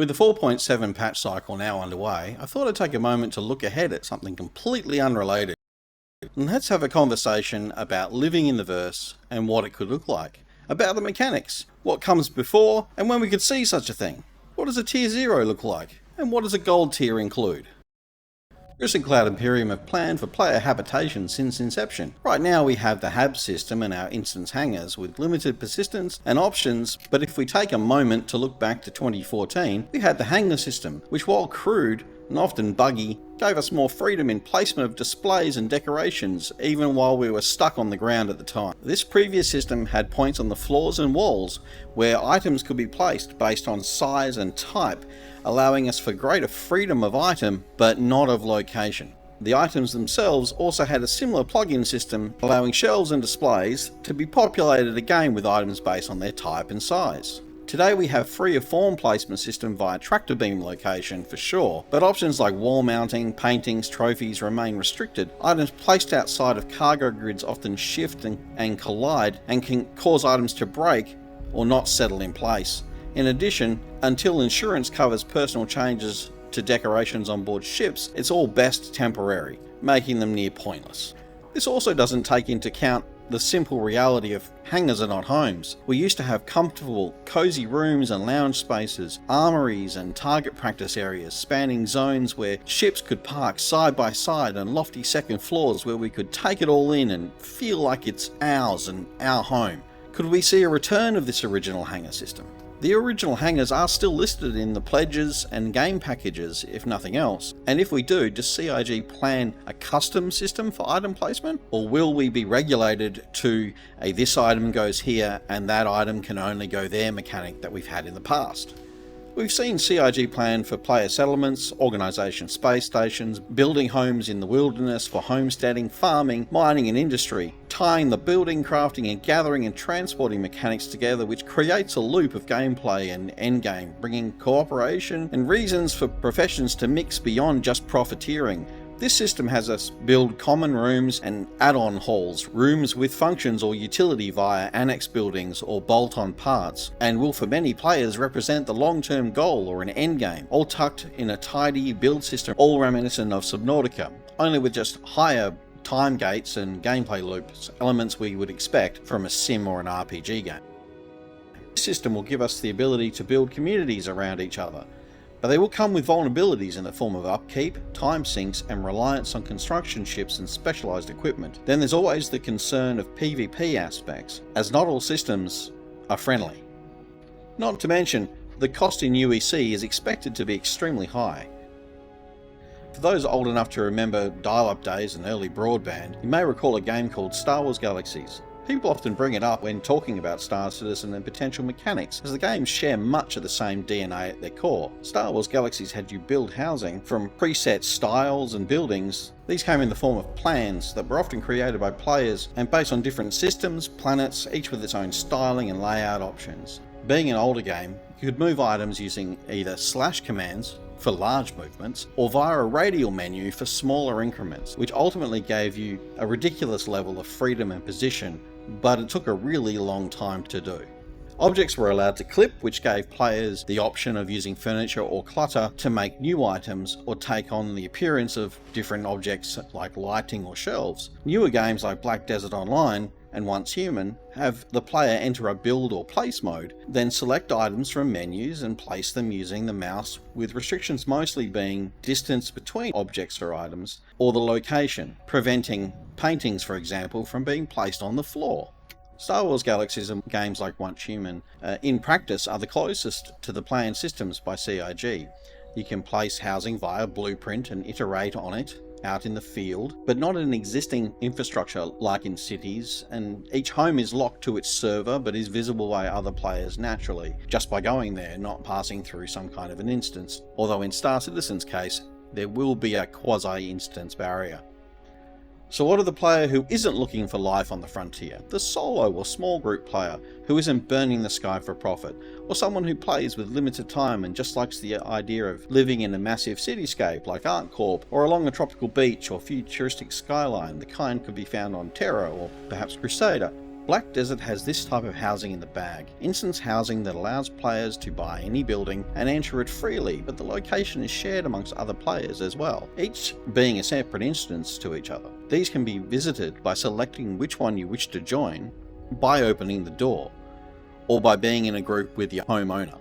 With the 4.7 patch cycle now underway, I thought I'd take a moment to look ahead at something completely unrelated. And let's have a conversation about living in the verse and what it could look like. About the mechanics, what comes before and when we could see such a thing. What does a tier 0 look like? And what does a gold tier include? Chris and Cloud Imperium have planned for player habitation since inception. Right now we have the hab system and our instance hangars with limited persistence and options, but if we take a moment to look back to 2014, we had the hangar system, which while crude and often buggy, gave us more freedom in placement of displays and decorations, even while we were stuck on the ground at the time. This previous system had points on the floors and walls where items could be placed based on size and type, allowing us for greater freedom of item, but not of location. The items themselves also had a similar plug-in system, allowing shelves and displays to be populated again with items based on their type and size. Today we have freer form placement system via tractor beam location for sure, but options like wall mounting, paintings, trophies remain restricted. Items placed outside of cargo grids often shift and collide and can cause items to break or not settle in place. In addition, until insurance covers personal changes to decorations on board ships, it's all best temporary, making them near pointless. This also doesn't take into account the simple reality of hangars are not homes. We used to have comfortable, cozy rooms and lounge spaces, armories and target practice areas spanning zones where ships could park side by side and lofty second floors where we could take it all in and feel like it's ours and our home. Could we see a return of this original hangar system? The original hangars are still listed in the pledges and game packages, if nothing else. And if we do, does CIG plan a custom system for item placement? Or will we be regulated to a this item goes here and that item can only go there mechanic that we've had in the past? We've seen CIG plan for player settlements, organisation space stations, building homes in the wilderness for homesteading, farming, mining and industry, tying the building, crafting and gathering and transporting mechanics together, which creates a loop of gameplay and endgame, bringing cooperation and reasons for professions to mix beyond just profiteering. This system has us build common rooms and add-on halls, rooms with functions or utility via annex buildings or bolt-on parts, and will for many players represent the long-term goal or an endgame, all tucked in a tidy build system, all reminiscent of Subnautica, only with just higher time gates and gameplay loops, elements we would expect from a sim or an RPG game. This system will give us the ability to build communities around each other, but they will come with vulnerabilities in the form of upkeep, time sinks and reliance on construction ships and specialised equipment. Then there's always the concern of PvP aspects, as not all systems are friendly. Not to mention, the cost in UEC is expected to be extremely high. For those old enough to remember dial-up days and early broadband, you may recall a game called Star Wars Galaxies. People often bring it up when talking about Star Citizen and potential mechanics, as the games share much of the same DNA at their core. Star Wars Galaxies had you build housing from preset styles and buildings. These came in the form of plans that were often created by players and based on different systems, planets, each with its own styling and layout options. Being an older game, you could move items using either slash commands for large movements, or via a radial menu for smaller increments, which ultimately gave you a ridiculous level of freedom and position, but it took a really long time to do. Objects were allowed to clip, which gave players the option of using furniture or clutter to make new items or take on the appearance of different objects like lighting or shelves. Newer games like Black Desert Online and Once Human have the player enter a build or place mode, then select items from menus and place them using the mouse, with restrictions mostly being distance between objects or items or the location, preventing paintings, for example, from being placed on the floor. Star Wars Galaxies and games like Once Human, in practice, are the closest to the planned systems by CIG. You can place housing via blueprint and iterate on it out in the field, but not in existing infrastructure like in cities, and each home is locked to its server but is visible by other players naturally, just by going there, not passing through some kind of an instance, although in Star Citizen's case, there will be a quasi-instance barrier. So what of the player who isn't looking for life on the frontier? The solo or small group player who isn't burning the sky for profit, or someone who plays with limited time and just likes the idea of living in a massive cityscape like ArtCorp, or along a tropical beach or futuristic skyline, the kind could be found on Terra or perhaps Crusader. Black Desert has this type of housing in the bag, instance housing that allows players to buy any building and enter it freely, but the location is shared amongst other players as well, each being a separate instance to each other. These can be visited by selecting which one you wish to join by opening the door, or by being in a group with your homeowner.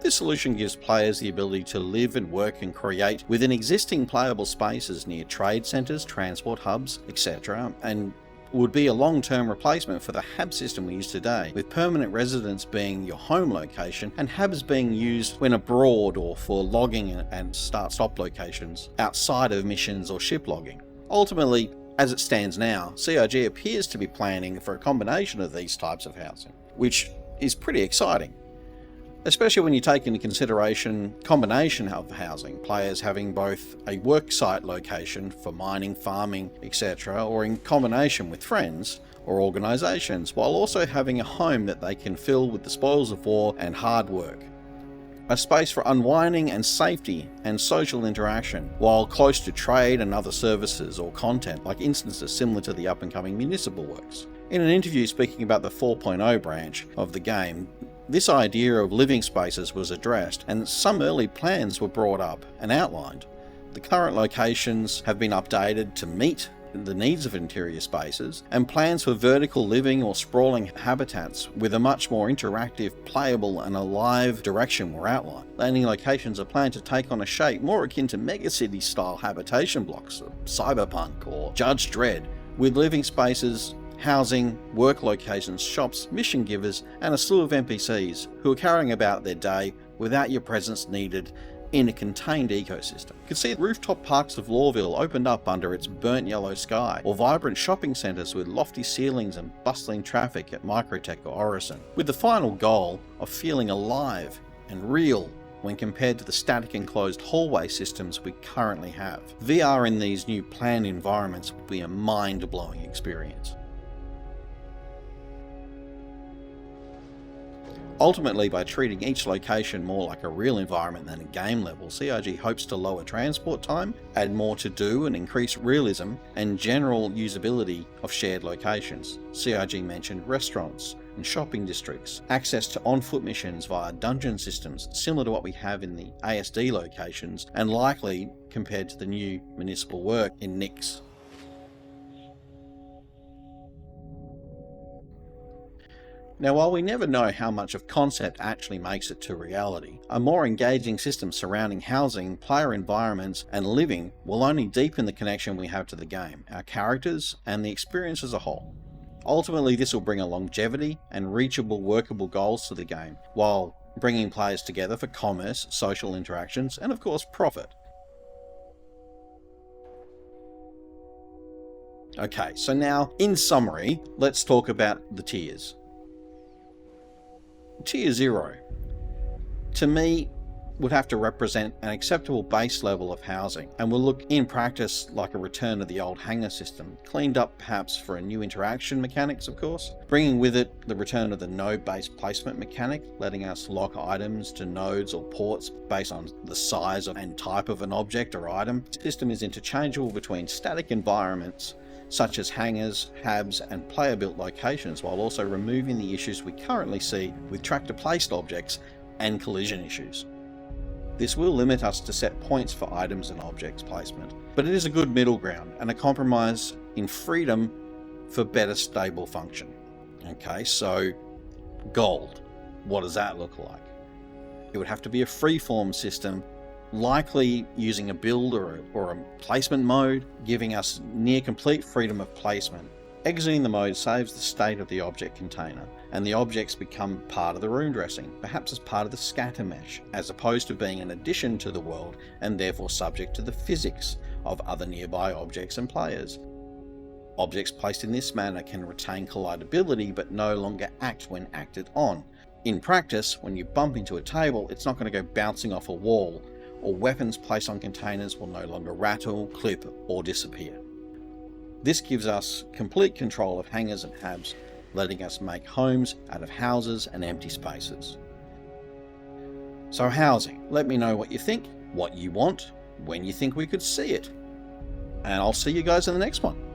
This solution gives players the ability to live and work and create within existing playable spaces near trade centres, transport hubs, etc., and would be a long-term replacement for the HAB system we use today, with permanent residence being your home location and HABs being used when abroad or for logging and start-stop locations outside of missions or ship logging. Ultimately, as it stands now, CIG appears to be planning for a combination of these types of housing, which is pretty exciting. Especially when you take into consideration combination of housing, players having both a worksite location for mining, farming, etc., or in combination with friends or organisations, while also having a home that they can fill with the spoils of war and hard work. A space for unwinding and safety and social interaction, while close to trade and other services or content, like instances similar to the up-and-coming municipal works. In an interview speaking about the 4.0 branch of the game, this idea of living spaces was addressed, and some early plans were brought up and outlined. The current locations have been updated to meet the needs of interior spaces, and plans for vertical living or sprawling habitats with a much more interactive, playable and alive direction were outlined. Landing locations are planned to take on a shape more akin to megacity style habitation blocks, cyberpunk or Judge Dredd, with living spaces, housing, work locations, shops, mission givers, and a slew of NPCs who are carrying about their day without your presence needed in a contained ecosystem. You can see rooftop parks of Lawville opened up under its burnt yellow sky, or vibrant shopping centres with lofty ceilings and bustling traffic at Microtech or Orison, with the final goal of feeling alive and real when compared to the static enclosed hallway systems we currently have. VR in these new planned environments will be a mind-blowing experience. Ultimately, by treating each location more like a real environment than a game level, CIG hopes to lower transport time, add more to do and increase realism and general usability of shared locations. CIG mentioned restaurants and shopping districts, access to on-foot missions via dungeon systems similar to what we have in the ASD locations and likely compared to the new municipal work in NICS. Now, while we never know how much of concept actually makes it to reality, a more engaging system surrounding housing, player environments, and living will only deepen the connection we have to the game, our characters, and the experience as a whole. Ultimately, this will bring a longevity and reachable, workable goals to the game, while bringing players together for commerce, social interactions, and of course, profit. Okay, so now, in summary, let's talk about the tiers. Tier 0, to me, would have to represent an acceptable base level of housing and will look in practice like a return of the old hangar system, cleaned up perhaps for a new interaction mechanics of course, bringing with it the return of the node-based placement mechanic, letting us lock items to nodes or ports based on the size and type of an object or item. The system is interchangeable between static environments such as hangars, HABs and player-built locations, while also removing the issues we currently see with tractor-placed objects and collision issues. This will limit us to set points for items and objects placement, but it is a good middle ground and a compromise in freedom for better stable function. Okay, so gold, what does that look like? It would have to be a freeform system, likely using a build or a placement mode, giving us near complete freedom of placement. Exiting the mode saves the state of the object container, and the objects become part of the room dressing, perhaps as part of the scatter mesh, as opposed to being an addition to the world and therefore subject to the physics of other nearby objects and players. Objects placed in this manner can retain collidability but no longer act when acted on. In practice, when you bump into a table, it's not going to go bouncing off a wall, or weapons placed on containers will no longer rattle, clip, or disappear. This gives us complete control of hangars and HABs, letting us make homes out of houses and empty spaces. So housing, let me know what you think, what you want, when you think we could see it. And I'll see you guys in the next one.